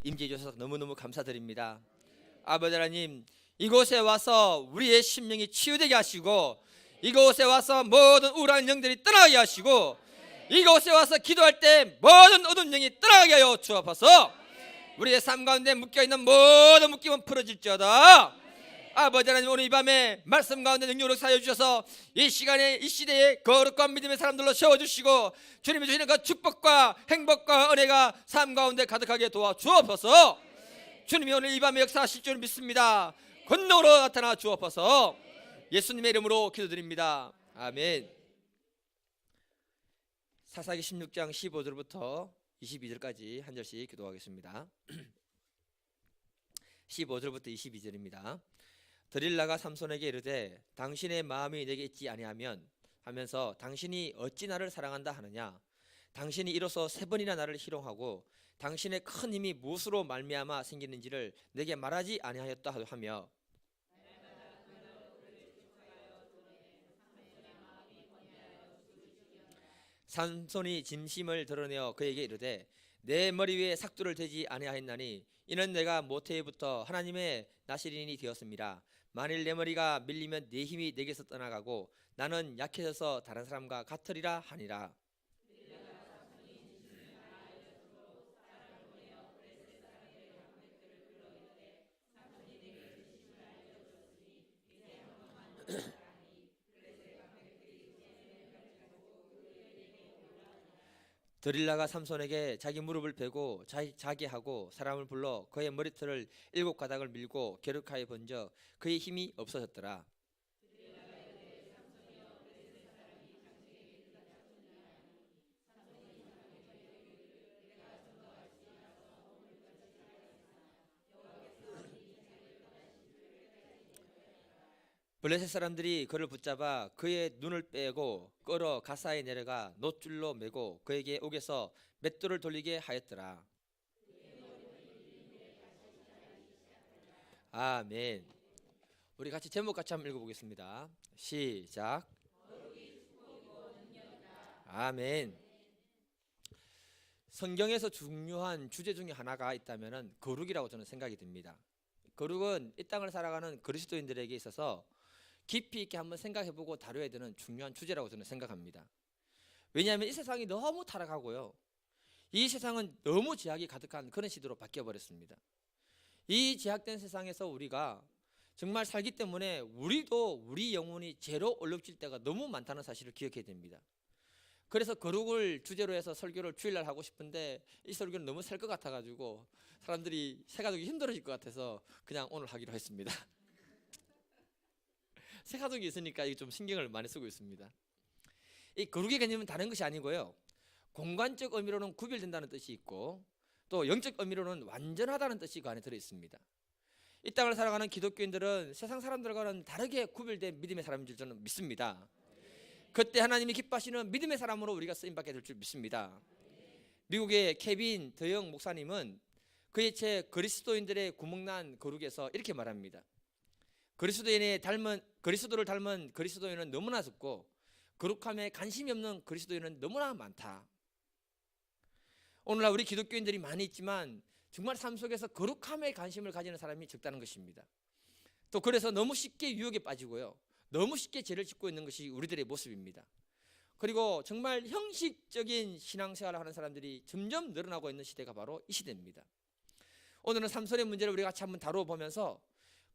임재해 주셔서 너무너무 감사드립니다. 아버지 하나님, 이곳에 와서 우리의 심령이 치유되게 하시고, 이곳에 와서 모든 우울한 영들이 떠나게 하시고, 이곳에 와서 기도할 때 모든 어두운 영이 떠나게 하여 주옵소서. 우리의 삶 가운데 묶여있는 모든 묶임은 풀어질지어다. 아버지 하나님, 오늘 이 밤에 말씀 가운데 능력으로 사여 주셔서 이 시간에 이 시대에 거룩한 믿음의 사람들로 세워주시고, 주님이 주시는 그 축복과 행복과 은혜가 삶 가운데 가득하게 도와주옵소서. 주님이 오늘 이 밤에 역사하실 줄 믿습니다. 권능으로 나타나 주옵소서. 예수님의 이름으로 기도드립니다. 아멘. 사사기 16장 15절부터 22절까지 한 절씩 기도하겠습니다. 15절부터 22절입니다. 드릴라가 삼손에게 이르되 당신의 마음이 내게 있지 아니하면 하면서 당신이 어찌 나를 사랑한다 하느냐. 당신이 이로써 3번이나 나를 희롱하고 당신의 큰 힘이 무엇으로 말미암아 생기는지를 내게 말하지 아니하였다 하며, 삼손이 진심을 드러내어 그에게 이르되 내 머리 위에 삭두를 대지 아니하였나니 이는 내가 모태부터 하나님의 나시린이 되었습니다. 만일 내 머리가 밀리면 내 힘이 내게서 떠나가고 나는 약해져서 다른 사람과 같으리라 하니라. 드릴라가 삼손에게 자기 무릎을 베고 자게 하고 사람을 불러 그의 머리털을 7가닥을 밀고 게르카에 번져 그의 힘이 없어졌더라. 블레셋 사람들이 그를 붙잡아 그의 눈을 빼고 끌어 가사에 내려가 놋줄로 매고 그에게 옥에서 맷돌을 돌리게 하였더라. 아멘. 우리 같이 제목 같이 한번 읽어보겠습니다. 시작. 아멘. 성경에서 중요한 주제 중에 하나가 있다면 거룩이라고 저는 생각이 듭니다. 거룩은 이 땅을 살아가는 그리스도인들에게 있어서 깊이 있게 한번 생각해보고 다뤄야 되는 중요한 주제라고 저는 생각합니다. 왜냐하면 이 세상이 너무 타락하고요, 이 세상은 너무 제약이 가득한 그런 시대로 바뀌어버렸습니다. 이 제약된 세상에서 우리가 정말 살기 때문에 우리도 우리 영혼이 죄로 얼룩질 때가 너무 많다는 사실을 기억해야 됩니다. 그래서 거룩을 주제로 해서 설교를 주일날 하고 싶은데 이 설교는 너무 셀 것 같아가지고 사람들이 새가족이 힘들어질 것 같아서 그냥 오늘 하기로 했습니다. 새 가족이 있으니까 좀 신경을 많이 쓰고 있습니다. 이 거룩의 개념은 다른 것이 아니고요, 공간적 의미로는 구별된다는 뜻이 있고 또 영적 의미로는 완전하다는 뜻이 그 안에 들어있습니다. 이 땅을 살아가는 기독교인들은 세상 사람들과는 다르게 구별된 믿음의 사람인 줄 저는 믿습니다. 그때 하나님이 기뻐하시는 믿음의 사람으로 우리가 쓰임받게 될 줄 믿습니다. 미국의 케빈 더영 목사님은 그의 책 그리스도인들의 구멍난 거룩에서 이렇게 말합니다. 그리스도를 닮은 그리스도인은 너무나 적고 거룩함에 관심이 없는 그리스도인은 너무나 많다. 오늘날 우리 기독교인들이 많이 있지만 정말 삶 속에서 거룩함에 관심을 가지는 사람이 적다는 것입니다. 또 그래서 너무 쉽게 유혹에 빠지고요, 너무 쉽게 죄를 짓고 있는 것이 우리들의 모습입니다. 그리고 정말 형식적인 신앙생활을 하는 사람들이 점점 늘어나고 있는 시대가 바로 이 시대입니다. 오늘은 삼손의 문제를 우리가 같이 한번 다뤄보면서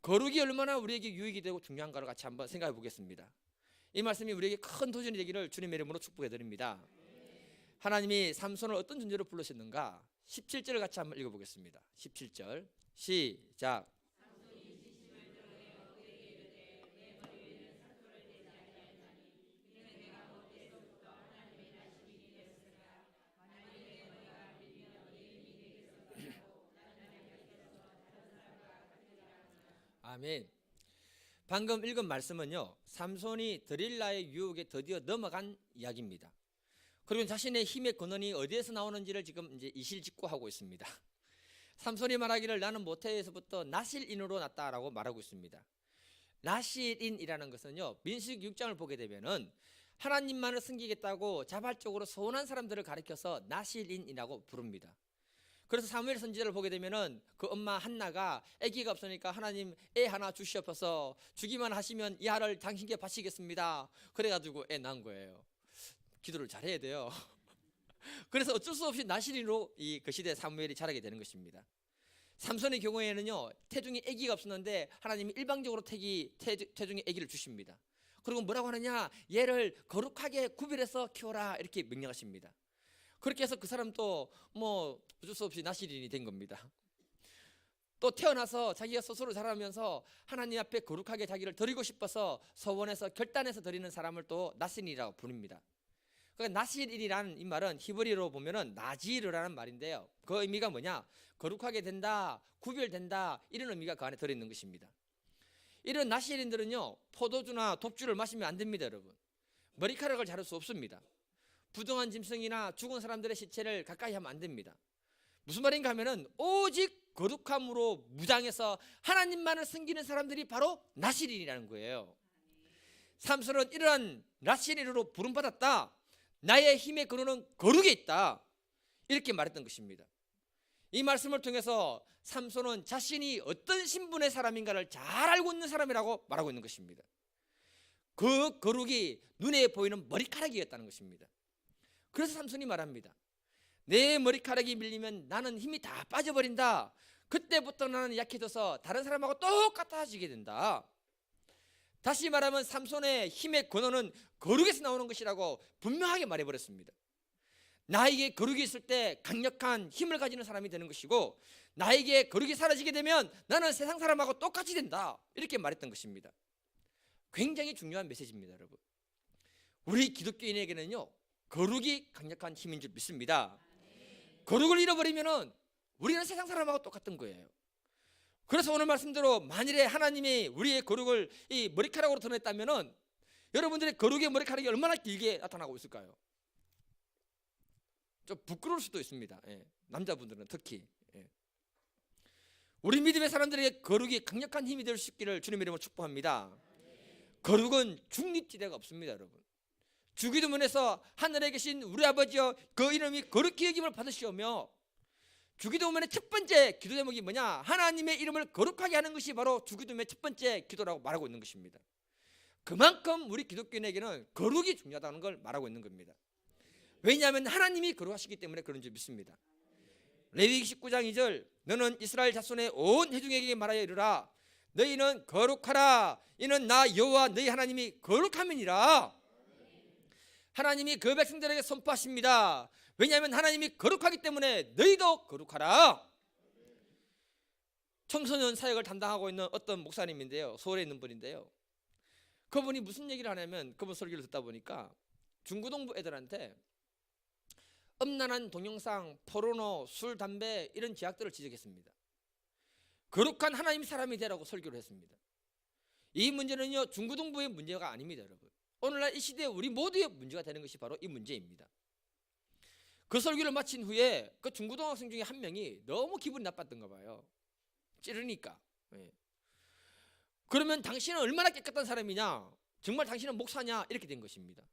거룩이 얼마나 우리에게 유익이 되고 중요한가를 같이 한번 생각해 보겠습니다. 이 말씀이 우리에게 큰 도전이 되기를 주님의 이름으로 축복해 드립니다. 하나님이 삼손을 어떤 존재로 부르셨는가? 17절을 같이 한번 읽어보겠습니다. 17절 시작. 아멘. 방금 읽은 말씀은요, 삼손이 드릴라의 유혹에 드디어 넘어간 이야기입니다. 그리고 자신의 힘의 근원이 어디에서 나오는지를 지금 이제 이실직고하고 있습니다. 삼손이 말하기를 나는 모태에서부터 나실인으로 났다라고 말하고 있습니다. 나실인이라는 것은요, 민수기 6장을 보게 되면은 하나님만을 섬기겠다고 자발적으로 서운한 사람들을 가리켜서 나실인이라고 부릅니다. 그래서 사무엘 선지자를 보게 되면은 그 엄마 한나가 아기가 없으니까 하나님 애 하나 주시옵소서, 주기만 하시면 이 아를 당신께 바치겠습니다. 그래가지고 애 낳은 거예요. 기도를 잘해야 돼요. 그래서 어쩔 수 없이 나실인으로 그 시대 사무엘이 자라게 되는 것입니다. 삼손의 경우에는요, 태중에 아기가 없었는데 하나님이 일방적으로 태중에 아기를 주십니다. 그리고 뭐라고 하느냐, 얘를 거룩하게 구별해서 키워라 이렇게 명령하십니다. 그렇게 해서 그 사람도 뭐 어쩔 수 없이 나실인이 된 겁니다. 또 태어나서 자기가 스스로 자라면서 하나님 앞에 거룩하게 자기를 드리고 싶어서 서원해서 결단해서 드리는 사람을 또 나실인이라고 부릅니다. 그러니까 나실인이라는 이 말은 히브리어로 보면은 나지르라는 말인데요, 그 의미가 뭐냐, 거룩하게 된다, 구별된다, 이런 의미가 그 안에 들어있는 것입니다. 이런 나실인들은요, 포도주나 독주를 마시면 안 됩니다. 여러분, 머리카락을 자를 수 없습니다. 부정한 짐승이나 죽은 사람들의 시체를 가까이 하면 안 됩니다. 무슨 말인가 하면은 오직 거룩함으로 무장해서 하나님만을 섬기는 사람들이 바로 나실인이라는 거예요. 삼손은 이러한 나실인으로 부름받았다, 나의 힘의 근원은 거룩에 있다, 이렇게 말했던 것입니다. 이 말씀을 통해서 삼손은 자신이 어떤 신분의 사람인가를 잘 알고 있는 사람이라고 말하고 있는 것입니다. 그 거룩이 눈에 보이는 머리카락이었다는 것입니다. 그래서 삼손이 말합니다. 내 머리카락이 밀리면 나는 힘이 다 빠져버린다. 그때부터 나는 약해져서 다른 사람하고 똑같아지게 된다. 다시 말하면 삼손의 힘의 근원은 거룩에서 나오는 것이라고 분명하게 말해버렸습니다. 나에게 거룩이 있을 때 강력한 힘을 가지는 사람이 되는 것이고, 나에게 거룩이 사라지게 되면 나는 세상 사람하고 똑같이 된다, 이렇게 말했던 것입니다. 굉장히 중요한 메시지입니다. 여러분, 우리 기독교인에게는요, 거룩이 강력한 힘인 줄 믿습니다. 거룩을 잃어버리면 우리는 세상 사람하고 똑같은 거예요. 그래서 오늘 말씀대로 만일에 하나님이 우리의 거룩을 이 머리카락으로 드러냈다면 여러분들의 거룩의 머리카락이 얼마나 길게 나타나고 있을까요? 좀 부끄러울 수도 있습니다. 예, 남자분들은 특히. 예. 우리 믿음의 사람들에게 거룩이 강력한 힘이 될 수 있기를 주님의 이름으로 축복합니다. 거룩은 중립지대가 없습니다. 여러분, 주기도문에서 하늘에 계신 우리 아버지여 그 이름이 거룩히 여김을 받으시오며, 주기도문의 첫 번째 기도 제목이 뭐냐, 하나님의 이름을 거룩하게 하는 것이 바로 주기도문의 첫 번째 기도라고 말하고 있는 것입니다. 그만큼 우리 기독교인에게는 거룩이 중요하다는 걸 말하고 있는 겁니다. 왜냐하면 하나님이 거룩하시기 때문에 그런 줄 믿습니다. 레위기 19장 2절, 너는 이스라엘 자손의 온 회중에게 말하여 이르라, 너희는 거룩하라, 이는 나 여호와 너희 하나님이 거룩함이니라. 하나님이 그 백성들에게 선포하십니다. 왜냐하면 하나님이 거룩하기 때문에 너희도 거룩하라. 청소년 사역을 담당하고 있는 어떤 목사님인데요, 서울에 있는 분인데요, 그분이 무슨 얘기를 하냐면, 그분 설교를 듣다 보니까 중고등부 애들한테 음란한 동영상, 포르노, 술, 담배 이런 죄악들을 지적했습니다. 거룩한 하나님 사람이 되라고 설교를 했습니다. 이 문제는요, 중고등부의 문제가 아닙니다. 여러분, 오늘날 이 시대에 우리 모두의 문제가 되는 것이 바로 이 문제입니다. 그 설교를 마친 후에 그 중고등학생 중에 한 명이 너무 기분이 나빴던가 봐요. 찌르니까. 예. 그러면 당신은 얼마나 깨끗한 사람이냐, 정말 당신은 목사냐, 이렇게 된 것입니다.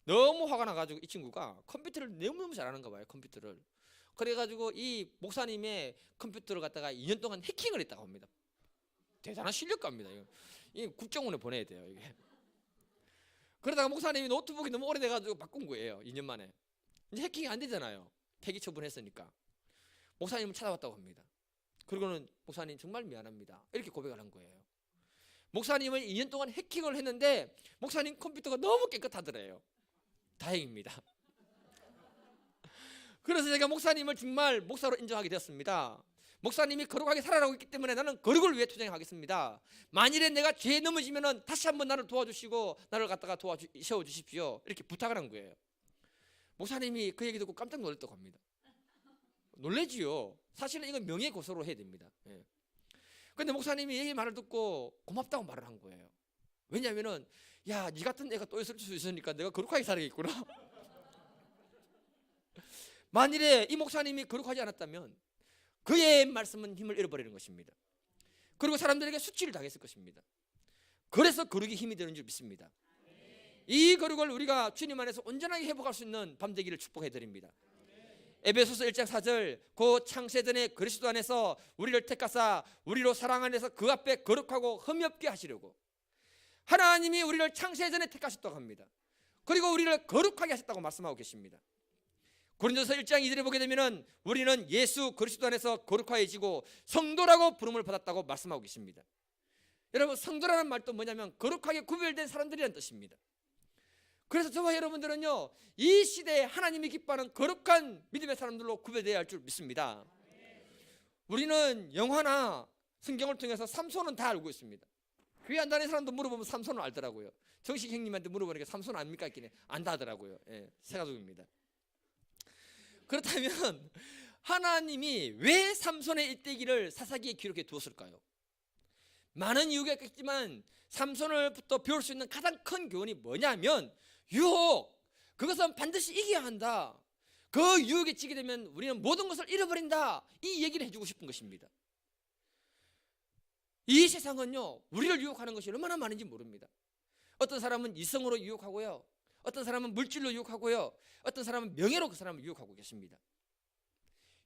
너무 화가 나가지고 이 친구가 컴퓨터를 너무너무 잘하는가 봐요. 컴퓨터를. 그래가지고 이 목사님의 컴퓨터를 갖다가 2년 동안 해킹을 했다고 합니다. 대단한 실력가입니다. 이 국정원에 보내야 돼요, 이게. 그러다가 목사님이 노트북이 너무 오래돼가지고 바꾼 거예요. 2년 만에. 이제 해킹이 안 되잖아요. 폐기 처분했으니까. 목사님을 찾아왔다고 합니다. 그리고는 목사님 정말 미안합니다, 이렇게 고백을 한 거예요. 목사님은 2년 동안 해킹을 했는데 목사님 컴퓨터가 너무 깨끗하더래요. 다행입니다. 그래서 제가 목사님을 정말 목사로 인정하게 되었습니다. 목사님이 거룩하게 살아가고 있기 때문에 나는 거룩을 위해 투쟁하겠습니다. 만일에 내가 죄에 넘어지면 다시 한번 나를 도와주시고 나를 갖다가 세워주십시오, 이렇게 부탁을 한 거예요. 목사님이 그 얘기 듣고 깜짝 놀랐다고 합니다. 놀래지요. 사실은 이건 명예고소로 해야 됩니다. 그런데 목사님이 얘기 말을 듣고 고맙다고 말을 한 거예요. 왜냐하면은 야, 네 같은 애가 또 있을 수 있으니까 내가 거룩하게 살아야겠구나. 만일에 이 목사님이 거룩하지 않았다면 그의 말씀은 힘을 잃어버리는 것입니다. 그리고 사람들에게 수치를 당했을 것입니다. 그래서 거룩이 힘이 되는 줄 믿습니다. 이 거룩을 우리가 주님 안에서 온전하게 회복할 수 있는 밤 되기를 축복해 드립니다. 에베소서 1장 4절 그 창세전에 그리스도 안에서 우리를 택하사 우리로 사랑 안에서 그 앞에 거룩하고 흠이 없게 하시려고 하나님이 우리를 창세전에 택하셨다고 합니다. 그리고 우리를 거룩하게 하셨다고 말씀하고 계십니다. 고린도서 1장 2절에 보게 되면 우리는 예수 그리스도 안에서 거룩하여지고 성도라고 부름을 받았다고 말씀하고 계십니다. 여러분, 성도라는 말도 뭐냐면 거룩하게 구별된 사람들이라는 뜻입니다. 그래서 저와 여러분들은요, 이 시대에 하나님이 기뻐하는 거룩한 믿음의 사람들로 구별되어야 할 줄 믿습니다. 우리는 영화나 성경을 통해서 삼손은 다 알고 있습니다. 교회 안 다니는 사람도 물어보면 삼손은 알더라고요. 정식 형님한테 물어보니까 삼손 압니까? 했더니 안다 하더라고요. 예, 세 가족입니다. 그렇다면 하나님이 왜 삼손의 일대기를 사사기에 기록해 두었을까요? 많은 이유가 있겠지만 삼손을부터 배울 수 있는 가장 큰 교훈이 뭐냐면 유혹, 그것은 반드시 이겨야 한다. 그 유혹에 지게 되면 우리는 모든 것을 잃어버린다. 이 얘기를 해주고 싶은 것입니다. 이 세상은요, 우리를 유혹하는 것이 얼마나 많은지 모릅니다. 어떤 사람은 이성으로 유혹하고요, 어떤 사람은 물질로 유혹하고요, 어떤 사람은 명예로 그 사람을 유혹하고 계십니다.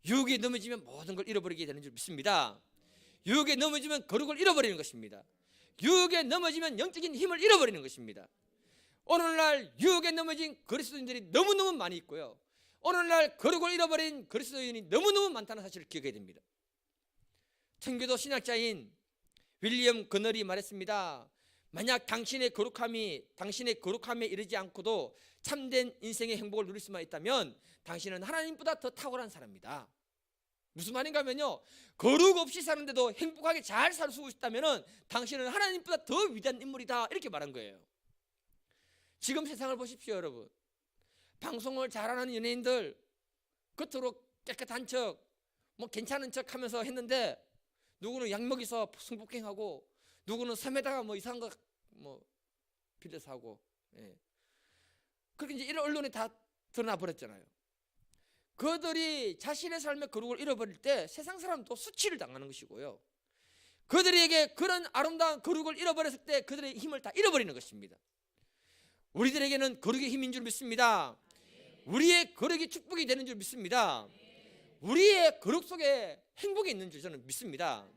유혹에 넘어지면 모든 걸 잃어버리게 되는 줄 믿습니다. 유혹에 넘어지면 거룩을 잃어버리는 것입니다. 유혹에 넘어지면 영적인 힘을 잃어버리는 것입니다. 오늘날 유혹에 넘어진 그리스도인들이 너무너무 많이 있고요, 오늘날 거룩을 잃어버린 그리스도인이 너무너무 많다는 사실을 기억해야 됩니다. 청교도 신학자인 윌리엄 거널이 말했습니다. 만약 당신의 거룩함에 이르지 않고도 참된 인생의 행복을 누릴 수만 있다면 당신은 하나님보다 더 탁월한 사람이다. 무슨 말인가 하면요, 거룩 없이 사는데도 행복하게 잘 살 수 있다면 당신은 하나님보다 더 위대한 인물이다, 이렇게 말한 거예요. 지금 세상을 보십시오. 여러분, 방송을 잘하는 연예인들 겉으로 깨끗한 척, 뭐 괜찮은 척 하면서 했는데 누구는 약 먹이서 성폭행하고 누구는 섬에다가 뭐 이상한 거 뭐 빌려서 하고, 예. 그렇게 이제 이런 언론에 다 드러나 버렸잖아요. 그들이 자신의 삶의 거룩을 잃어버릴 때 세상 사람도 수치를 당하는 것이고요, 그들에게 그런 아름다운 거룩을 잃어버렸을 때 그들의 힘을 다 잃어버리는 것입니다. 우리들에게는 거룩의 힘인 줄 믿습니다. 우리의 거룩이 축복이 되는 줄 믿습니다. 우리의 거룩 속에 행복이 있는 줄 저는 믿습니다.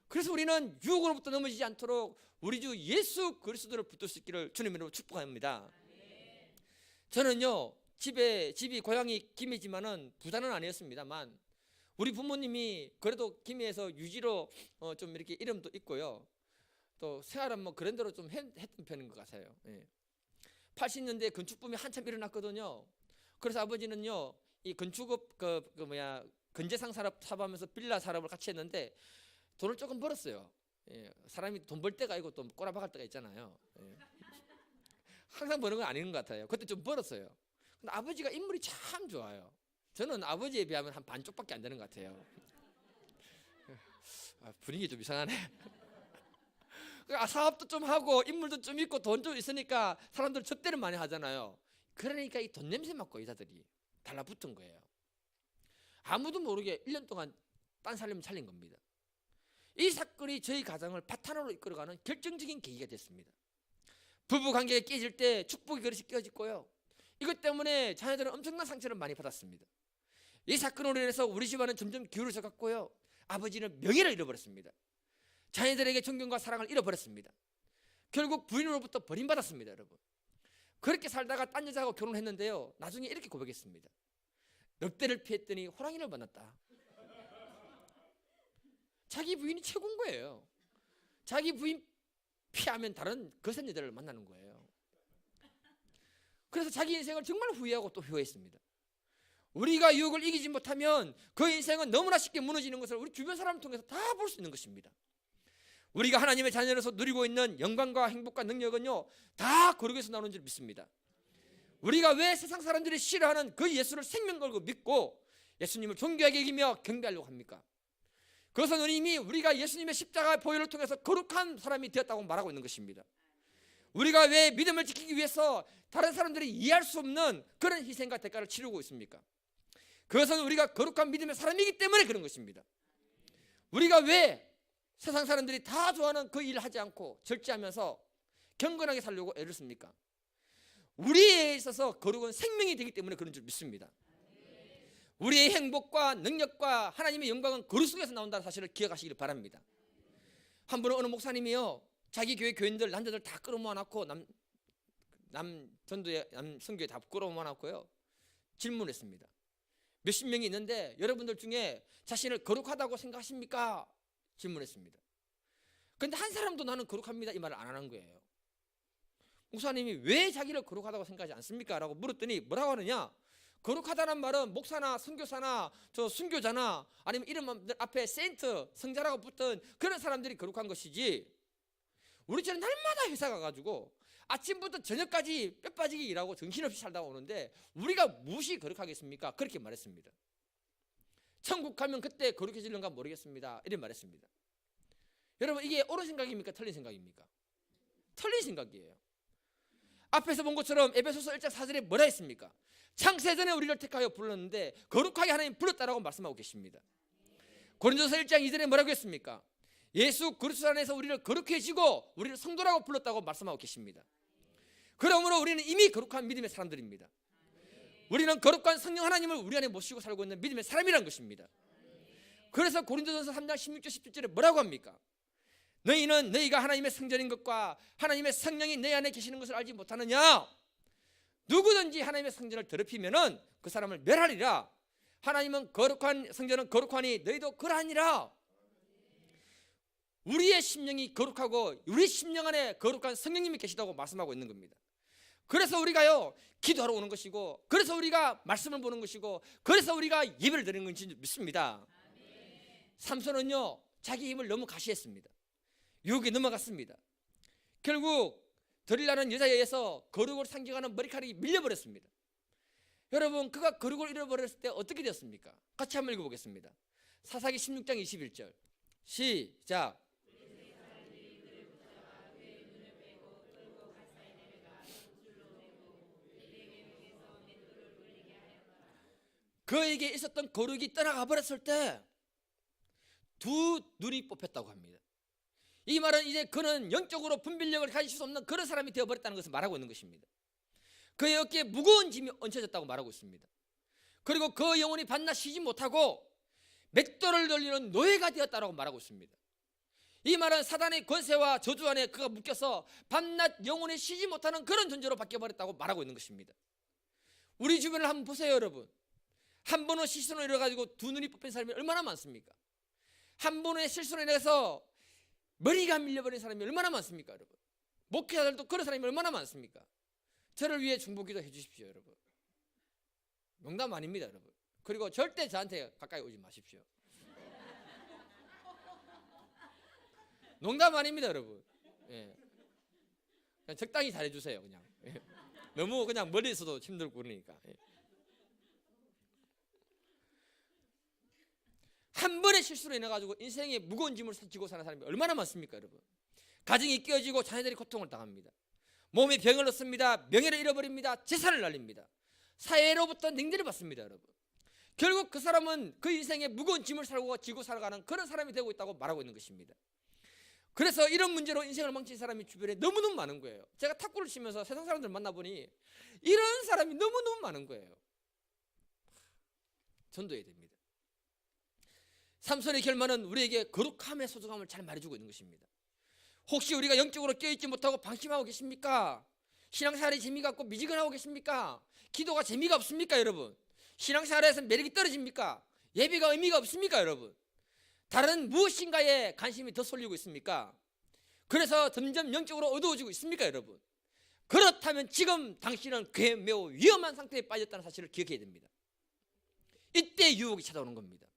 그래서 우리는 유혹으로부터 넘어지지 않도록 우리 주 예수 그리스도를 붙들 수 있기를 주님으로 축복합니다. 저는요, 집이 고향이 김해지만은 부자는 아니었습니다만 우리 부모님이 그래도 김해에서 유지로 좀 이렇게 이름도 있고요, 또 생활은 뭐 그런 대로 좀 했던 편인 것 같아요. 예. 80년대 건축붐이 한참 일어났거든요. 그래서 아버지는요, 이 건축업 건재상 사업하면서 빌라 사업을 같이 했는데 돈을 조금 벌었어요. 예. 사람이 돈 벌 때가 있고 또 꼬라박을 때가 있잖아요. 예. 항상 버는 건 아닌 것 같아요. 그때 좀 벌었어요. 근데 아버지가 인물이 참 좋아요. 저는 아버지에 비하면 한 반쪽밖에 안 되는 것 같아요. 분위기 좀 이상하네. 사업도 좀 하고 인물도 좀 있고 돈 좀 있으니까 사람들 접대를 많이 하잖아요. 그러니까 이 돈 냄새 맡고 여자들이 달라붙은 거예요. 아무도 모르게 1년 동안 딴 사람을 살린 겁니다. 이 사건이 저희 가정을 파탄으로 이끌어가는 결정적인 계기가 됐습니다. 부부 관계가 깨질 때 축복의 그릇이 깨어졌고요, 이것 때문에 자녀들은 엄청난 상처를 많이 받았습니다. 이 사건으로 인해서 우리 집안은 점점 기울어져 갔고요, 아버지는 명예를 잃어버렸습니다. 자녀들에게 존경과 사랑을 잃어버렸습니다. 결국 부인으로부터 버림받았습니다. 여러분, 그렇게 살다가 딴 여자하고 결혼했는데요, 나중에 이렇게 고백했습니다. 늑대를 피했더니 호랑이를 만났다. 자기 부인이 최고인 거예요. 자기 부인 피하면 다른 거센 여자를 만나는 거예요. 그래서 자기 인생을 정말 후회하고 또 후회했습니다. 우리가 유혹을 이기지 못하면 그 인생은 너무나 쉽게 무너지는 것을 우리 주변 사람을 통해서 다 볼 수 있는 것입니다. 우리가 하나님의 자녀로서 누리고 있는 영광과 행복과 능력은요, 다 거룩에서 나오는 줄 믿습니다. 우리가 왜 세상 사람들이 싫어하는 그 예수를 생명 걸고 믿고 예수님을 존귀하게 여기며 경배하려고 합니까? 그것은 이미 우리가 예수님의 십자가의 보혈을 통해서 거룩한 사람이 되었다고 말하고 있는 것입니다. 우리가 왜 믿음을 지키기 위해서 다른 사람들이 이해할 수 없는 그런 희생과 대가를 치르고 있습니까? 그것은 우리가 거룩한 믿음의 사람이기 때문에 그런 것입니다. 우리가 왜 세상 사람들이 다 좋아하는 그 일을 하지 않고 절제하면서 경건하게 살려고 애를 씁니까? 우리에 있어서 거룩은 생명이 되기 때문에 그런 줄 믿습니다. 우리의 행복과 능력과 하나님의 영광은 거룩 속에서 나온다는 사실을 기억하시길 바랍니다. 한 분은 어느 목사님이요, 자기 교회 교인들 남자들 다 끌어모아놓고 남 성교회 다 끌어모아놓고요, 질문했습니다. 몇십 명이 있는데 여러분들 중에 자신을 거룩하다고 생각하십니까? 질문했습니다. 그런데 한 사람도 나는 거룩합니다 이 말을 안 하는 거예요. 목사님이 왜 자기를 거룩하다고 생각하지 않습니까? 라고 물었더니 뭐라고 하느냐, 거룩하다는 말은 목사나 선교사나 저 순교자나 아니면 이름 앞에 세인트 성자라고 붙은 그런 사람들이 거룩한 것이지, 우리처럼 날마다 회사 가가지고 아침부터 저녁까지 뼈 빠지게 일하고 정신없이 살다가 오는데 우리가 무엇이 거룩하겠습니까? 그렇게 말했습니다. 천국 가면 그때 거룩해지는가 모르겠습니다, 이렇게 말했습니다. 여러분, 이게 옳은 생각입니까? 틀린 생각입니까? 틀린 생각이에요. 앞에서 본 것처럼 에베소서 1장 4절에 뭐라 했습니까? 창세전에 우리를 택하여 불렀는데 거룩하게 하나님 불렀다라고 말씀하고 계십니다. 고린도서 1장 2절에 뭐라고 했습니까? 예수 그리스도 안에서 우리를 거룩해 해지고 우리를 성도라고 불렀다고 말씀하고 계십니다. 그러므로 우리는 이미 거룩한 믿음의 사람들입니다. 우리는 거룩한 성령 하나님을 우리 안에 모시고 살고 있는 믿음의 사람이라는 것입니다. 그래서 고린도전서 3장 16절 17절에 뭐라고 합니까? 너희는 너희가 하나님의 성전인 것과 하나님의 성령이 너희 안에 계시는 것을 알지 못하느냐? 누구든지 하나님의 성전을 더럽히면은 그 사람을 멸하리라. 하나님은 거룩한 성전은 거룩하니 너희도 그러하니라. 우리의 심령이 거룩하고 우리 심령 안에 거룩한 성령님이 계시다고 말씀하고 있는 겁니다. 그래서 우리가요, 기도하러 오는 것이고, 그래서 우리가 말씀을 보는 것이고, 그래서 우리가 예배를 드리는 것인지 믿습니다. 삼손은요, 자기 힘을 너무 과시했습니다. 유혹에 넘어갔습니다. 결국 들이라는 여자에 의해서 거룩을 상징하는 머리카락이 밀려버렸습니다. 여러분, 그가 거룩을 잃어버렸을 때 어떻게 되었습니까? 같이 한번 읽어보겠습니다. 사사기 16장 21절 시작. 그에게 있었던 거룩이 떠나가 버렸을 때 두 눈이 뽑혔다고 합니다. 이 말은 이제 그는 영적으로 분별력을 가질 수 없는 그런 사람이 되어버렸다는 것을 말하고 있는 것입니다. 그의 어깨에 무거운 짐이 얹혀졌다고 말하고 있습니다. 그리고 그 영혼이 밤낮 쉬지 못하고 맷돌을 돌리는 노예가 되었다고 말하고 있습니다. 이 말은 사단의 권세와 저주 안에 그가 묶여서 밤낮 영혼이 쉬지 못하는 그런 존재로 바뀌어버렸다고 말하고 있는 것입니다. 우리 주변을 한번 보세요, 여러분. 한 번의 실수로 인해가지고 두 눈이 뽑힌 사람이 얼마나 많습니까? 한 번의 실수로 인해서 머리가 밀려버린 사람이 얼마나 많습니까, 여러분? 목회자들도 그런 사람이 얼마나 많습니까? 저를 위해 중보기도 해주십시오, 여러분. 농담 아닙니다, 여러분. 그리고 절대 저한테 가까이 오지 마십시오. 농담 아닙니다, 여러분. 예. 그냥 적당히 잘해주세요, 그냥. 예. 너무 그냥 머리에서도 힘들고 그러니까. 예. 한 번의 실수로 인해가지고 인생의 무거운 짐을 지고 사는 사람이 얼마나 많습니까, 여러분? 가정이 깨어지고 자녀들이 고통을 당합니다. 몸에 병을 얻습니다. 명예를 잃어버립니다. 재산을 날립니다. 사회로부터 냉대를 받습니다, 여러분. 결국 그 사람은 그 인생의 무거운 짐을 지고 살아가는 그런 사람이 되고 있다고 말하고 있는 것입니다. 그래서 이런 문제로 인생을 망친 사람이 주변에 너무너무 많은 거예요. 제가 탁구를 치면서 세상 사람들 만나보니 이런 사람이 너무너무 많은 거예요. 전도해야 됩니다. 삼손의 결말은 우리에게 거룩함의 소중함을 잘 말해주고 있는 것입니다. 혹시 우리가 영적으로 깨어있지 못하고 방심하고 계십니까? 신앙생활에 재미가 없고 미지근하고 계십니까? 기도가 재미가 없습니까, 여러분? 신앙생활에서 매력이 떨어집니까? 예배가 의미가 없습니까, 여러분? 다른 무엇인가에 관심이 더 쏠리고 있습니까? 그래서 점점 영적으로 어두워지고 있습니까, 여러분? 그렇다면 지금 당신은 매우 위험한 상태에 빠졌다는 사실을 기억해야 됩니다. 이때 유혹이 찾아오는 겁니다.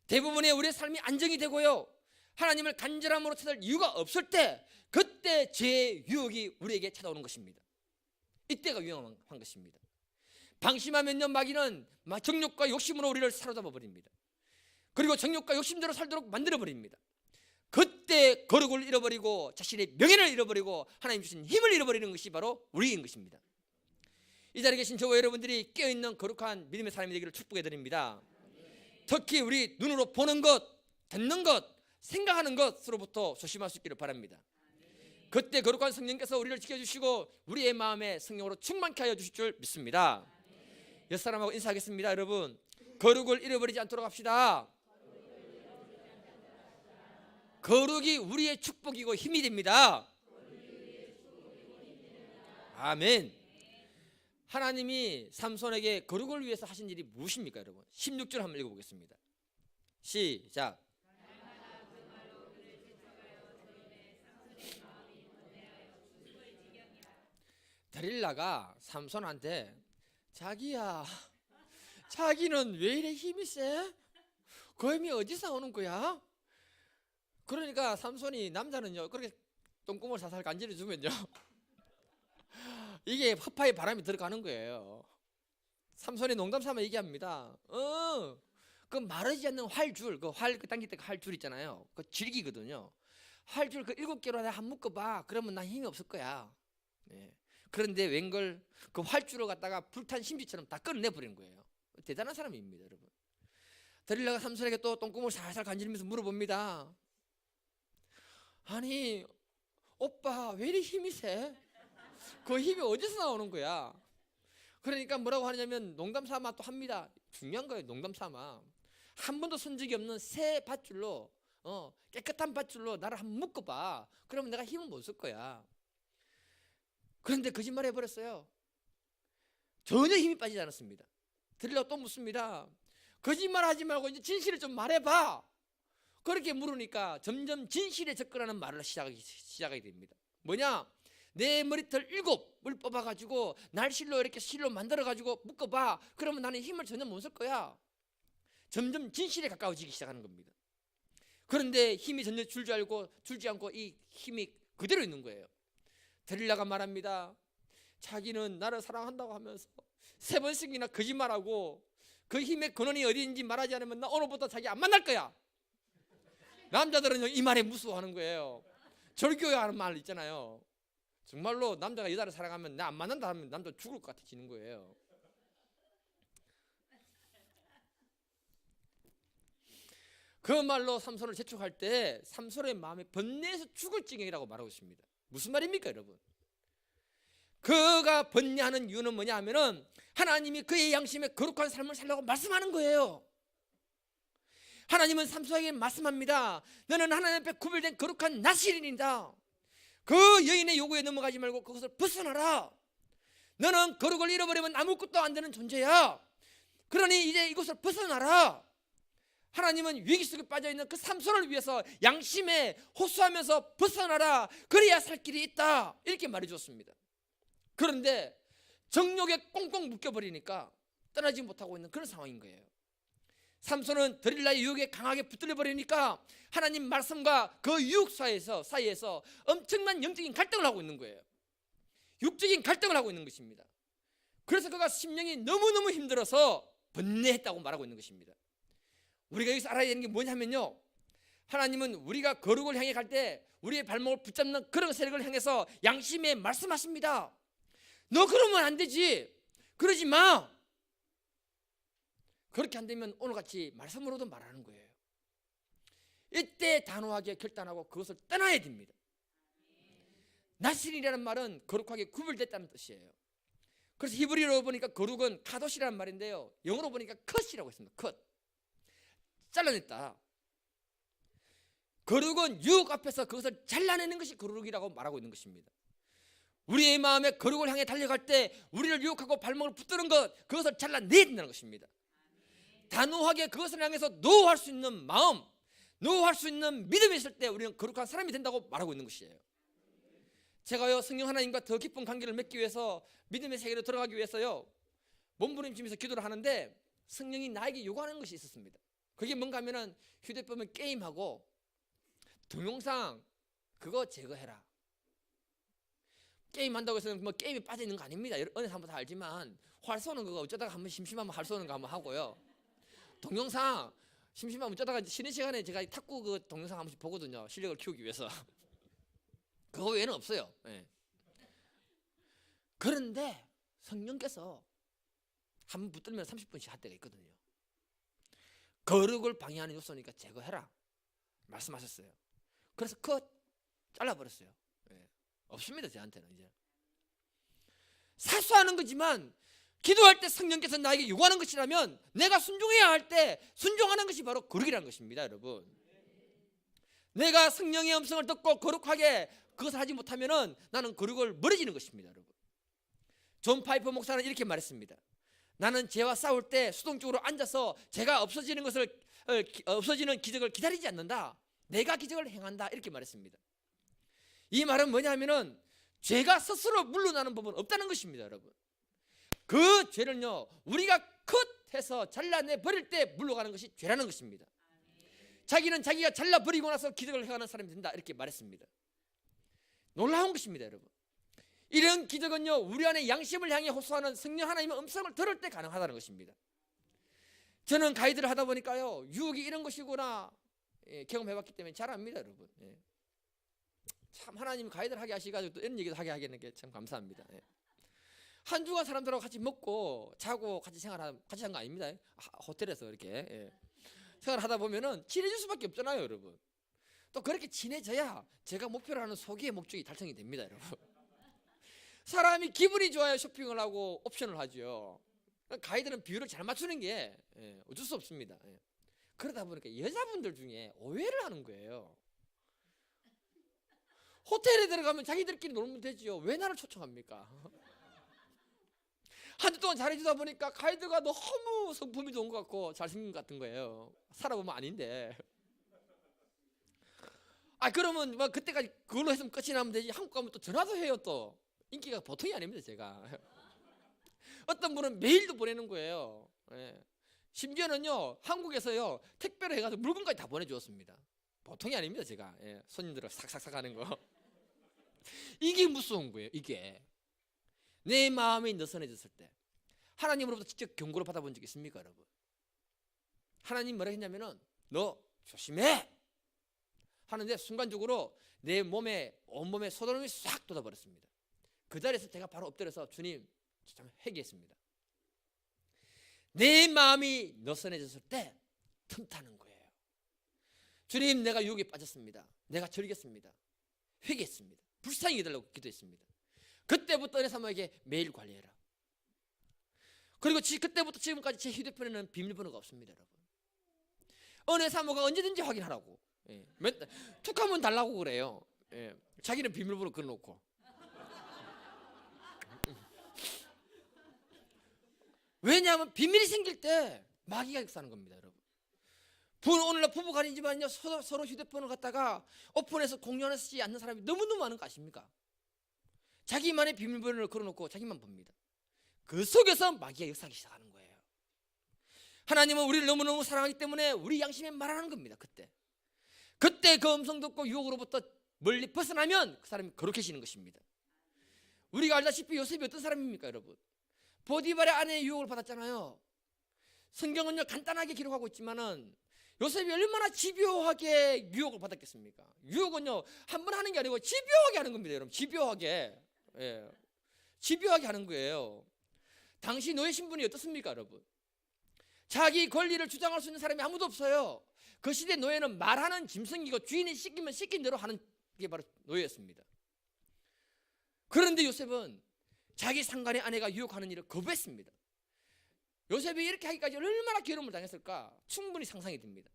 대부분의 우리의 삶이 안정이 되고요, 하나님을 간절함으로 찾을 이유가 없을 때, 그때 죄의 유혹이 우리에게 찾아오는 것입니다. 이때가 위험한 것입니다. 방심하면요, 마귀는 정욕과 욕심으로 우리를 사로잡아 버립니다. 그리고 정욕과 욕심대로 살도록 만들어 버립니다. 그때 거룩을 잃어버리고 자신의 명예를 잃어버리고 하나님 주신 힘을 잃어버리는 것이 바로 우리인 것입니다. 이 자리에 계신 저와 여러분들이 깨어있는 거룩한 믿음의 사람이 되기를 축복해 드립니다. 특히 우리 눈으로 보는 것, 듣는 것, 생각하는 것으로부터 조심할 수 있기를 바랍니다. 그때 거룩한 성령께서 우리를 지켜주시고 우리의 마음에 성령으로 충만케 하여 주실 줄 믿습니다. 옆사람하고 인사하겠습니다. 여러분, 거룩을 잃어버리지 않도록 합시다. 거룩이 우리의 축복이고 힘이 됩니다. 아멘. 하나님이 삼손에게 거룩을 위해서 하신 일이 무엇입니까, 여러분? 16절 한번 읽어보겠습니다. 시작. 데릴라가 삼손한테 자기야, 자기는 왜 이래 힘이 세? 그 힘이 어디서 오는 거야? 그러니까 삼손이, 남자는요 그렇게 똥구멍을 살살 간지러주면요 이게 허파에 바람이 들어가는 거예요. 삼손이 농담삼아 얘기합니다. 그 마르지 않는 활줄, 그 당길 때 그 활줄 있잖아요. 그 질기거든요. 활줄 그 7개로 한 묶어봐. 그러면 난 힘이 없을 거야. 네. 그런데 웬걸 그 활줄을 갖다가 불탄 심지처럼 다 끌어내 버린 거예요. 대단한 사람입니다, 여러분. 데릴라가 삼손에게 또 똥구멍을 살살 간지르면서 물어봅니다. 아니, 오빠 왜 이리 힘이 세? 그 힘이 어디서 나오는 거야? 그러니까 뭐라고 하냐면 농담삼아 또 합니다. 중요한 거예요. 농담삼아 한 번도 쓴 적이 없는 새 밧줄로, 깨끗한 밧줄로 나를 한번 묶어봐. 그러면 내가 힘을 못 쓸 거야. 그런데 거짓말 해버렸어요. 전혀 힘이 빠지지 않았습니다. 데릴라가 또 묻습니다. 거짓말하지 말고 이제 진실을 좀 말해봐. 그렇게 물으니까 점점 진실에 접근하는 말을 시작하게 됩니다. 뭐냐? 내 머리털 7을 뽑아가지고 날실로 이렇게 실로 만들어가지고 묶어봐. 그러면 나는 힘을 전혀 못 쓸 거야. 점점 진실에 가까워지기 시작하는 겁니다. 그런데 힘이 전혀 줄지 않고 이 힘이 그대로 있는 거예요. 데릴라가 말합니다. 자기는 나를 사랑한다고 하면서 3번씩이나 거짓말하고 그 힘의 근원이 어디인지 말하지 않으면 나 오늘부터 자기 안 만날 거야. 남자들은 이 말에 무서워하는 거예요. 절교하는 말 있잖아요. 정말로 남자가 여자를 사랑하면 나 안 만난다 하면 남자 죽을 것 같아지는 거예요. 그 말로 삼손을 재촉할 때 삼손의 마음이 번뇌해서 죽을 지경이라고 말하고 있습니다. 무슨 말입니까, 여러분? 그가 번뇌하는 이유는 뭐냐 하면은 하나님이 그의 양심에 거룩한 삶을 살라고 말씀하는 거예요. 하나님은 삼손에게 말씀합니다. 너는 하나님 앞에 구별된 거룩한 나실인이다. 그 여인의 요구에 넘어가지 말고 그것을 벗어나라. 너는 거룩을 잃어버리면 아무것도 안 되는 존재야. 그러니 이제 이것을 벗어나라. 하나님은 위기 속에 빠져있는 그 삼손을 위해서 양심에 호소하면서 벗어나라. 그래야 살 길이 있다. 이렇게 말해주었습니다. 그런데 정욕에 꽁꽁 묶여버리니까 떠나지 못하고 있는 그런 상황인 거예요. 삼손은 데릴라의 유혹에 강하게 붙들려 버리니까 하나님 말씀과 그 유혹 사이에서 엄청난 영적인 갈등을 하고 있는 거예요. 육적인 갈등을 하고 있는 것입니다. 그래서 그가 심령이 너무너무 힘들어서 번뇌했다고 말하고 있는 것입니다. 우리가 여기서 알아야 되는 게 뭐냐면요, 하나님은 우리가 거룩을 향해 갈 때 우리의 발목을 붙잡는 그런 세력을 향해서 양심에 말씀하십니다. 너 그러면 안 되지. 그러지 마. 그렇게 안 되면 오늘같이 말씀으로도 말하는 거예요. 이때 단호하게 결단하고 그것을 떠나야 됩니다. 나실이라는 말은 거룩하게 구별됐다는 뜻이에요. 그래서 히브리어로 보니까 거룩은 카도시라는 말인데요, 영어로 보니까 컷이라고 했습니다. 컷, 잘라냈다. 거룩은 유혹 앞에서 그것을 잘라내는 것이 거룩이라고 말하고 있는 것입니다. 우리의 마음에 거룩을 향해 달려갈 때 우리를 유혹하고 발목을 붙드는 것, 그것을 잘라내야 된다는 것입니다. 단호하게 그것을 향해서 노할 수 있는 마음, 노할 수 있는 믿음이 있을 때 우리는 거룩한 사람이 된다고 말하고 있는 것이에요. 제가요, 성령 하나님과 더 깊은 관계를 맺기 위해서, 믿음의 세계로 들어가기 위해서요, 몸부림치면서 기도를 하는데 성령이 나에게 요구하는 것이 있었습니다. 그게 뭔가 하면은 휴대폰에 게임하고 동영상 그거 제거해라. 게임한다고 해서 뭐 게임에 빠져 있는 거 아닙니다. 어느 사람도 다 알지만 활 쏘는 거 어쩌다가 한번 심심하면 활 쏘는 거 한번 하고요. 동영상 심심하면 어쩌다가 쉬는 시간에 제가 탁구 그 동영상 한 번씩 보거든요. 실력을 키우기 위해서. 그거 외에는 없어요. 네. 그런데 성령께서 한 번 붙들면 30분씩 할 때가 있거든요. 거룩을 방해하는 요소니까 제거해라 말씀하셨어요. 그래서 컷 잘라버렸어요. 네. 없습니다, 저한테는. 이제 사소하는 거지만 기도할 때 성령께서 나에게 요구하는 것이라면 내가 순종해야 할 때 순종하는 것이 바로 거룩이라는 것입니다, 여러분. 내가 성령의 음성을 듣고 거룩하게 그것을 하지 못하면은 나는 거룩을 멀어지는 것입니다, 여러분. 존 파이퍼 목사는 이렇게 말했습니다. 나는 죄와 싸울 때 수동적으로 앉아서 죄가 없어지는 기적을 기다리지 않는다. 내가 기적을 행한다. 이렇게 말했습니다. 이 말은 뭐냐면은 죄가 스스로 물러나는 법은 없다는 것입니다, 여러분. 그 죄를요 우리가 컷해서 잘라내 버릴 때 물러가는 것이 죄라는 것입니다. 자기는 자기가 잘라버리고 나서 기적을 행하는 사람이 된다, 이렇게 말했습니다. 놀라운 것입니다, 여러분. 이런 기적은요 우리 안에 양심을 향해 호소하는 성령 하나님의 음성을 들을 때 가능하다는 것입니다. 저는 가이드를 하다 보니까요 유혹이 이런 것이구나 경험해봤기 때문에 잘 압니다, 여러분. 참 하나님 가이드를 하게 하시가지고 또 이런 얘기도 하게 하는 게 참 감사합니다. 한 주간 사람들하고 같이 먹고 자고 같이 생활하는 같이 한 거 아닙니다. 호텔에서 이렇게 생활하다 보면은 친해질 수밖에 없잖아요, 여러분. 또 그렇게 친해져야 제가 목표로 하는 소기의 목적이 달성이 됩니다, 여러분. 사람이 기분이 좋아야 쇼핑을 하고 옵션을 하죠. 가이드는 비율을 잘 맞추는 게 어쩔 수 없습니다. 그러다 보니까 여자분들 중에 오해를 하는 거예요. 호텔에 들어가면 자기들끼리 놀면 되지요. 왜 나를 초청합니까? 한 주 동안 잘해주다 보니까 가이드가 너무 성품이 좋은 것 같고 잘생긴 것 같은 거예요. 살아보면 아닌데. 그러면 뭐 그때까지 그걸로 했으면 끝이 나면 되지. 한국 가면 또 전화도 해요. 또 인기가 보통이 아닙니다, 제가. 어떤 분은 메일도 보내는 거예요. 심지어는요 한국에서요 택배로 해가지고 물건까지 다 보내주었습니다. 보통이 아닙니다, 제가. 손님들을 삭삭삭 하는 거. 이게 무서운 거예요. 이게 내 마음이 느슨해졌을 때 하나님으로부터 직접 경고를 받아본 적 있습니까, 여러분? 하나님 뭐라 했냐면은 너 조심해 하는데 순간적으로 내 몸에 온몸에 소름이 싹 돋아버렸습니다. 그 자리에서 제가 바로 엎드려서 주님 참 회개했습니다. 내 마음이 느슨해졌을 때 틈타는 거예요. 주님, 내가 유혹에 빠졌습니다. 내가 절겠습니다. 회개했습니다. 불쌍히 해달라고 기도했습니다. 그때부터 은혜 사모에게 메일 관리해라. 그리고 그때부터 지금까지 제 휴대폰에는 비밀번호가 없습니다, 여러분. 은혜 사모가 언제든지 확인하라고. 툭하면 달라고 그래요. 자기는 비밀번호 걸어놓고. 왜냐하면 비밀이 생길 때 마귀가 역사하는 겁니다, 여러분. 오늘날 부부간이지만요 서로 휴대폰을 갖다가 오픈해서 공유하지 않는 사람이 너무너무 많은 거 아십니까? 자기만의 비밀번호를 걸어놓고 자기만 봅니다. 그 속에서 마귀가 역사하기 시작하는 거예요. 하나님은 우리를 너무너무 사랑하기 때문에 우리 양심에 말하는 겁니다. 그때 그 음성 듣고 유혹으로부터 멀리 벗어나면 그 사람이 거룩해지는 것입니다. 우리가 알다시피 요셉이 어떤 사람입니까, 여러분? 보디발의 아내의 유혹을 받았잖아요. 성경은요 간단하게 기록하고 있지만은 요셉이 얼마나 집요하게 유혹을 받았겠습니까? 유혹은요 한 번 하는 게 아니고 집요하게 하는 겁니다, 여러분. 집요하게. 집요하게 하는 거예요. 당시 노예 신분이 어떻습니까, 여러분? 자기 권리를 주장할 수 있는 사람이 아무도 없어요. 그 시대 노예는 말하는 짐승이고 주인이 시키면 시킨 대로 하는 게 바로 노예였습니다. 그런데 요셉은 자기 상간의 아내가 유혹하는 일을 거부했습니다. 요셉이 이렇게 하기까지 얼마나 괴로움을 당했을까 충분히 상상이 됩니다.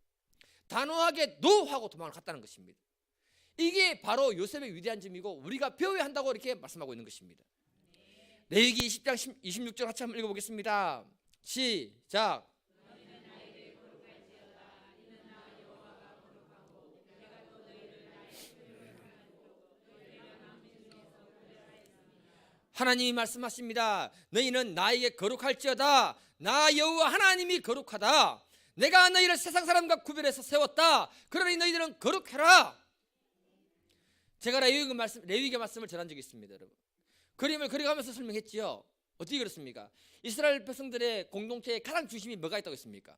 단호하게 노 하고 도망을 갔다는 것입니다. 이게 바로 요셉의 위대한 점이고 우리가 배워야 한다고 이렇게 말씀하고 있는 것입니다. 레위기 20장 26절 같이 한번 읽어보겠습니다. 시작. 하나님이 말씀하십니다. 너희는 나에게 거룩할지어다. 나 여호와 하나님이 거룩하다. 내가 너희를 세상 사람과 구별해서 세웠다. 그러니 너희들은 거룩해라. 제가 레위기 말씀을 전한 적이 있습니다, 여러분. 그림을 그려가면서 설명했지요. 어떻게 그렇습니까? 이스라엘 백성들의 공동체의 가장 중심이 뭐가 있다고 했습니까?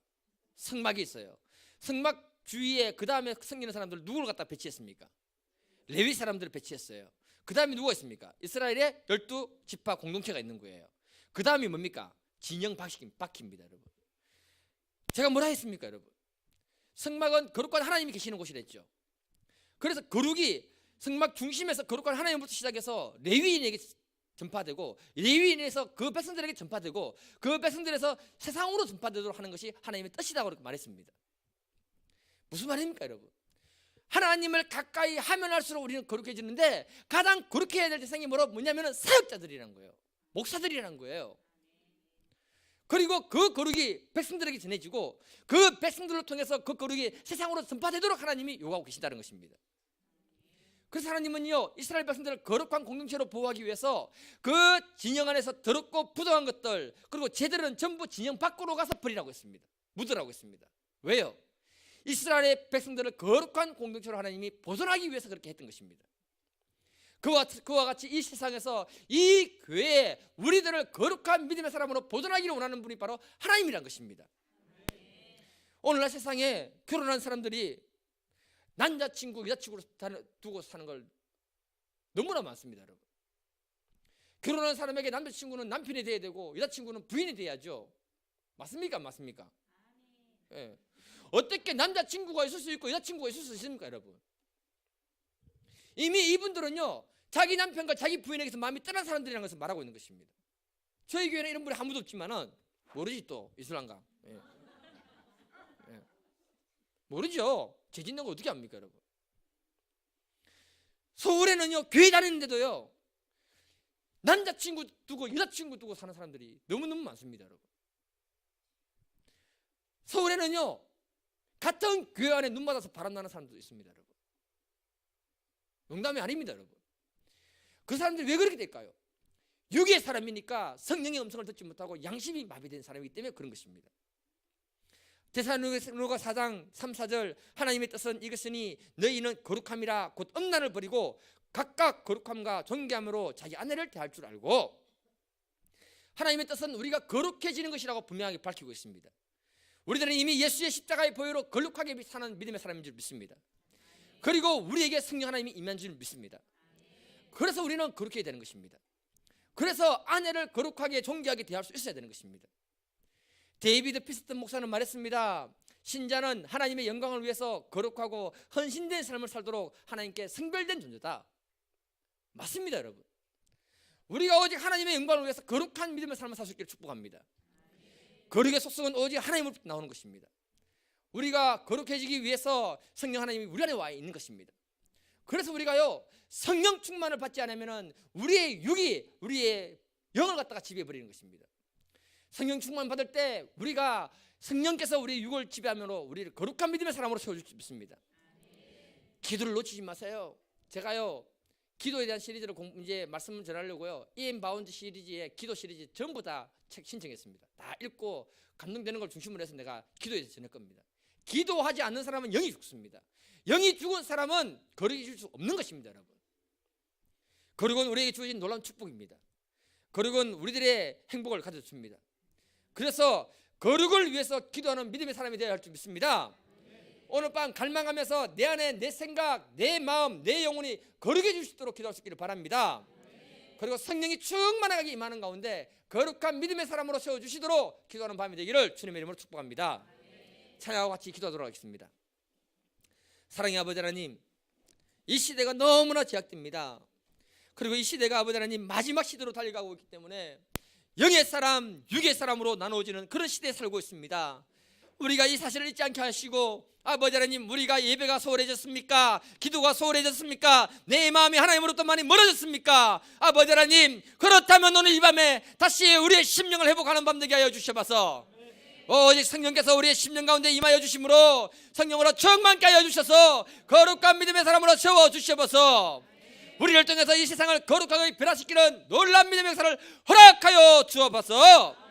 성막이 있어요. 성막 주위에 그 다음에 섬기는 사람들 누구를 갖다 배치했습니까? 레위 사람들을 배치했어요. 그 다음에 누가 있습니까? 이스라엘의 12지파 공동체가 있는 거예요. 그 다음이 뭡니까? 진영 바퀴입니다, 여러분. 제가 뭐라 했습니까, 여러분? 성막은 거룩한 하나님이 계시는 곳이랬죠. 그래서 거룩이 성막 중심에서 거룩한 하나님부터 시작해서 레위인에게 전파되고 레위인에서 그 백성들에게 전파되고 그 백성들에서 세상으로 전파되도록 하는 것이 하나님의 뜻이라고 그렇게 말했습니다. 무슨 말입니까 여러분? 하나님을 가까이 하면 할수록 우리는 거룩해지는데 가장 거룩해야 될 대상이 뭐냐면 사역자들이라는 거예요. 목사들이라는 거예요. 그리고 그 거룩이 백성들에게 전해지고 그 백성들을 통해서 그 거룩이 세상으로 전파되도록 하나님이 요구하고 계신다는 것입니다. 그래서 하나님은요 이스라엘 백성들을 거룩한 공동체로 보호하기 위해서 그 진영 안에서 더럽고 부정한 것들 그리고 제들은 전부 진영 밖으로 가서 버리라고 했습니다. 묻으라고 했습니다. 왜요? 이스라엘의 백성들을 거룩한 공동체로 하나님이 보존하기 위해서 그렇게 했던 것입니다. 그와 같이 이 세상에서 이 교회에 우리들을 거룩한 믿음의 사람으로 보존하기를 원하는 분이 바로 하나님이란 것입니다. 오늘날 세상에 결혼한 사람들이 남자친구, 여자친구로 두고 사는 걸 너무나 많습니다. 여러분. 결혼한 사람에게 남자친구는 남편이 돼야 되고 여자친구는 부인이 돼야죠. 맞습니까? 안 맞습니까? 예. 어떻게 남자친구가 있을 수 있고 여자친구가 있을 수 있습니까? 여러분. 이미 이분들은요 자기 남편과 자기 부인에게서 마음이 떠난 사람들이라는 것을 말하고 있는 것입니다. 저희 교회는 이런 분이 아무도 없지만은 모르지 또 이슬람가. 예. 예. 모르죠. 죄 짓는 거 어떻게 합니까 여러분? 서울에는요 교회 다니는데도요 남자친구 두고 여자친구 두고 사는 사람들이 너무너무 많습니다. 여러분. 서울에는요 같은 교회 안에 눈 맞아서 바람나는 사람도 있습니다. 여러분. 농담이 아닙니다. 여러분. 그 사람들이 왜 그렇게 될까요? 육의 사람이니까 성령의 음성을 듣지 못하고 양심이 마비된 사람이기 때문에 그런 것입니다. 데살로니가 4장 3, 4절 하나님의 뜻은 이것이니 너희는 거룩함이라 곧 음란을 버리고 각각 거룩함과 존귀함으로 자기 아내를 대할 줄 알고 하나님의 뜻은 우리가 거룩해지는 것이라고 분명하게 밝히고 있습니다. 우리들은 이미 예수의 십자가의 보혈로 거룩하게 사는 믿음의 사람인 줄 믿습니다. 그리고 우리에게 성령 하나님이 임한 줄 믿습니다. 그래서 우리는 거룩해야 되는 것입니다. 그래서 아내를 거룩하게 존귀하게 대할 수 있어야 되는 것입니다. 데이비드 피스턴 목사는 말했습니다. 신자는 하나님의 영광을 위해서 거룩하고 헌신된 삶을 살도록 하나님께 성별된 존재다. 맞습니다. 여러분. 우리가 오직 하나님의 영광을 위해서 거룩한 믿음의 삶을 살 수 있기를 축복합니다. 거룩의 속성은 오직 하나님으로부터 나오는 것입니다. 우리가 거룩해지기 위해서 성령 하나님이 우리 안에 와 있는 것입니다. 그래서 우리가요 성령 충만을 받지 않으면 우리의 육이 우리의 영을 갖다가 지배해버리는 것입니다. 성령 충만 받을 때 우리가 성령께서 우리의 육을 지배하므로 우리를 거룩한 믿음의 사람으로 세워줄 수 있습니다. 기도를 놓치지 마세요. 제가요 기도에 대한 시리즈를 이제 말씀을 전하려고요 이엠 바운드 시리즈의 기도 시리즈 전부 다 책 신청했습니다. 다 읽고 감동되는 걸 중심으로 해서 내가 기도에 대해서 전할 겁니다. 기도하지 않는 사람은 영이 죽습니다. 영이 죽은 사람은 거룩이 줄 수 없는 것입니다. 여러분. 거룩은 우리에게 주어진 놀라운 축복입니다. 거룩은 우리들의 행복을 가져줍니다. 그래서 거룩을 위해서 기도하는 믿음의 사람이 되어야 할 줄 믿습니다. 오늘 밤 갈망하면서 내 안에 내 생각, 내 마음, 내 영혼이 거룩해질 수 있도록 기도할 수 있기를 바랍니다. 그리고 성령이 충만하게 임하는 가운데 거룩한 믿음의 사람으로 세워주시도록 기도하는 밤이 되기를 주님의 이름으로 축복합니다. 찬양하고 같이 기도하도록 하겠습니다. 사랑의 아버지 하나님, 이 시대가 너무나 제약됩니다. 그리고 이 시대가 아버지 하나님 마지막 시대로 달려가고 있기 때문에 영의 사람, 육의 사람으로 나누어지는 그런 시대에 살고 있습니다. 우리가 이 사실을 잊지 않게 하시고 아버지 하나님 우리가 예배가 소홀해졌습니까? 기도가 소홀해졌습니까? 내 마음이 하나님으로부터 많이 멀어졌습니까? 아버지 하나님 그렇다면 오늘 이 밤에 다시 우리의 심령을 회복하는 밤 되게 하여 주셔서 오직 성령께서 우리의 심령 가운데 임하여 주심으로 성령으로 충만케 하여 주셔서 거룩한 믿음의 사람으로 세워주셔서 우리를 통해서 이 세상을 거룩하게 변화시키는 놀라운 믿음의 역사를 허락하여 주옵소서.